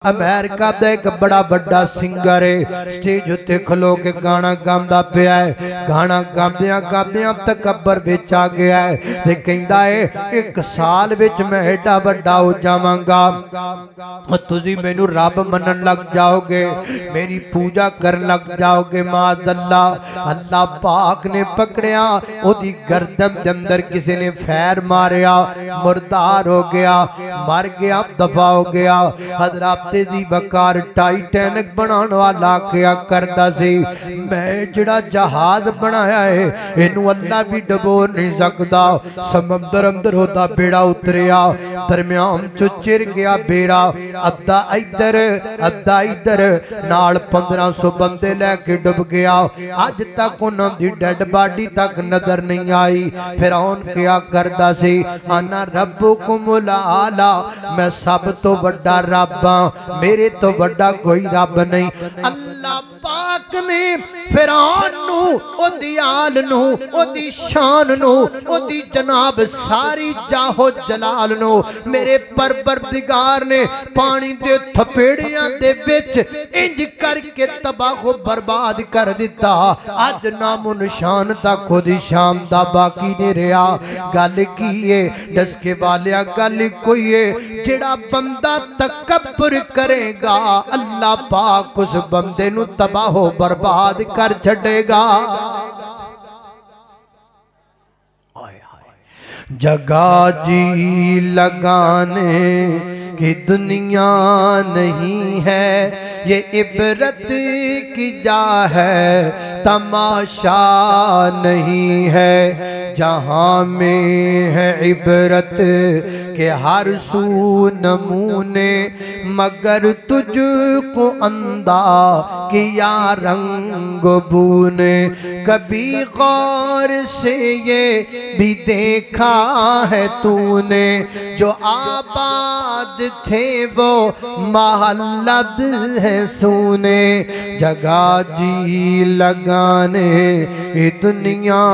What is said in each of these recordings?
امریکہ دا ایک بڑا بڑا سنگر ہے، سٹیج اتے کھلو کے گانا گامدا پیا ہے۔ گانا گامدیاں گامدیاں تکبر وچ آ گیا ہے تے کہندا ہے ایک سال وچ میں ایڈا بڑا ہو جاواں گا، تسی مینوں رب منن لگ جاؤ گے، میری پوجا کرن لگ جاؤ گے۔ معاذ اللہ، اللہ پاک نے پکڑیا، او دی گردن دے اندر کسی نے فیر ماریا، مردار ہو گیا، مر گیا، دفع ہو گیا۔ حضرات تیزی بکار ٹائٹینک بنان والا کیا کردا سی، میں جڑا جہاز بنایا ہے انہوں اللہ بھی ڈبو نہیں سکتا۔ سمندر اندر ہوتا بیڑا اتریا، درمیان چو چر گیا بیڑا، ادھا ادھر نال 1500 بندے لے کے ڈب گیا۔ آج تک انہوں دی ڈیڈ باڈی تک نظر نہیں آئی۔ فرعون کیا کردا سی، انا ربکم العالی، میں سب تو بڑا رب ہاں، میرے تو بڑا کوئی رب نہیں۔ اللہ پاک نے فرعون نو، او دی آل نو، او دی شان نو، او دی جناب ساری جاہو جلال نو میرے پروردگار نے پانی دے تھپیڑیاں دے وچ انج کر کے تباہ و برباد کر دیتا۔ آج نام و نشان تا خود شام دا باقی نہیں رہا۔ گل کیے ڈس کے والیا، گل کوئی ہے جڑا بندہ تکبر کرے گا اللہ پاک اس بندے نو تباہ و برباد کر چھڑے گا۔ جگہ جی لگانے کی دنیا نہیں ہے، یہ عبرت کی جا ہے، تماشا نہیں ہے۔ جہاں میں ہے عبرت کہ ہر سو نمونے، مگر تجھ کو اندھا کیا رنگ بونے۔ کبھی غور سے یہ بھی دیکھا ہے تو نے، جو آباد تھے وہ محلد ہے سونے۔ جگہ جی لگانے یہ دنیا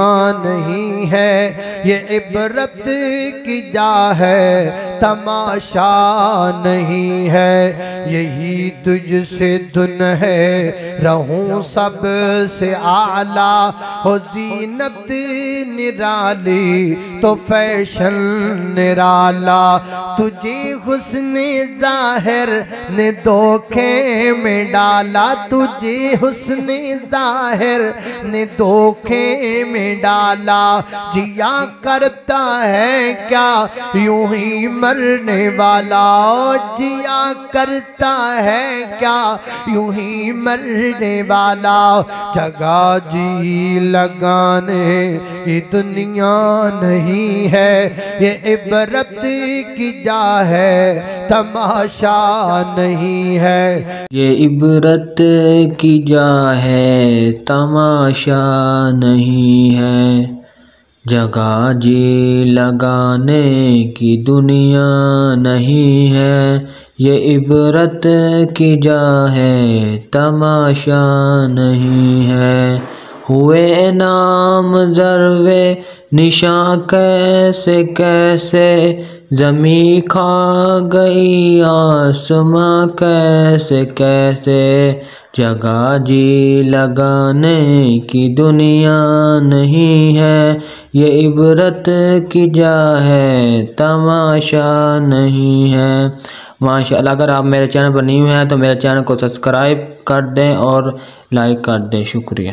نہیں ہے، یہ عبرت کی جا ہے، تماشا نہیں ہے۔ یہی تجھ سے دن ہے، رہوں سب سے اعلیٰ، ہو زینت نرالی تو فیشن نرالا۔ تجھے حسن ظاہر نے دھوکے میں ڈالا، تجھے حسن ظاہر نے دھوکے میں ڈالا۔ جیا کرتا ہے کیا یوں ہی مرنے والا، جیا کرتا ہے کیا یوں ہی مرنے والا۔ جگہ جی لگانے یہ دنیا نہیں ہے، یہ عبرت کی جا ہے، تماشا نہیں ہے۔ یہ عبرت کی جا ہے، تماشا نہیں ہے۔ جگہ جی لگانے کی دنیا نہیں ہے، یہ عبرت کی جا ہے، تماشا نہیں ہے۔ ہوئے نام ضرب نشاں کیسے کیسے، زمین کھا گئی آسماں کیسے کیسے۔ جگہ جی لگانے کی دنیا نہیں ہے، یہ عبرت کی جا ہے، تماشا نہیں ہے۔ ماشاءاللہ، اگر آپ میرے چینل پر نیو ہیں تو میرے چینل کو سبسکرائب کر دیں اور لائک کر دیں۔ شکریہ۔